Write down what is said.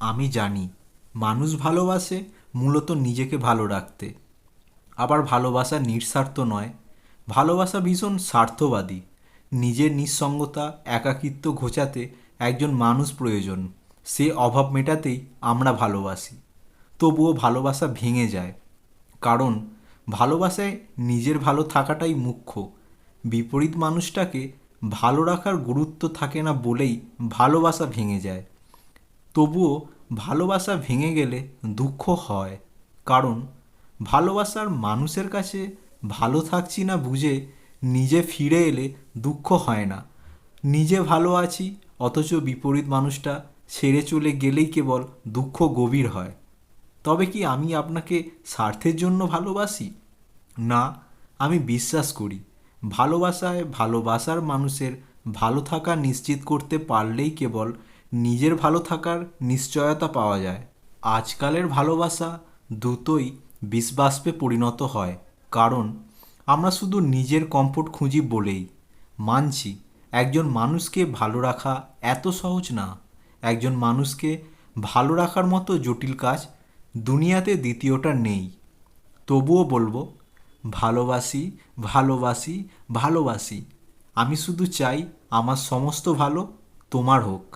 আমি জানি মানুষ ভালোবাসে মূলত নিজেকে ভালো রাখতে। আবার ভালোবাসা নিঃস্বার্থ নয়, ভালোবাসা ভীষণ স্বার্থবাদী। নিজের নিঃসঙ্গতা একাকিত্ব ঘোচাতে একজন মানুষ প্রয়োজন, সে অভাব মেটাতেই আমরা ভালোবাসি। তবুও ভালোবাসা ভেঙে যায়, কারণ ভালোবাসায় নিজের ভালো থাকাটাই মুখ্য। বিপরীত মানুষটাকে ভালো রাখার গুরুত্ব থাকে না বলেই ভালোবাসা ভেঙে যায়। তবুও ভালোবাসা ভেঙে গেলে দুঃখ হয়, কারণ ভালোবাসার মানুষের কাছে ভালো থাকছি না বুঝে নিজে ফিরে এলে দুঃখ হয় না। নিজে ভালো আছি অথচ বিপরীত মানুষটা ছেড়ে চলে গেলেই কেবল দুঃখ গভীর হয়। তবে কি আমি আপনাকে স্বার্থের জন্য ভালোবাসি? না, আমি বিশ্বাস করি ভালোবাসায় ভালোবাসার মানুষের ভালো থাকা নিশ্চিত করতে পারলেই কেবল নিজের ভালো থাকার নিশ্চয়তা পাওয়া যায়। আজকালের ভালোবাসা দ্রুতই বিষবাষ্পে পরিণত হয়, কারণ আমরা শুধু নিজের কমফোর্ট খুঁজি বলেই। মানছি একজন মানুষকে ভালো রাখা এত সহজ না। একজন মানুষকে ভালো রাখার মতো জটিল কাজ দুনিয়াতে দ্বিতীয়টা নেই। তবুও বলবো, ভালোবাসি, ভালোবাসি, ভালোবাসি। আমি শুধু চাই আমার সমস্ত ভালো তোমার হোক।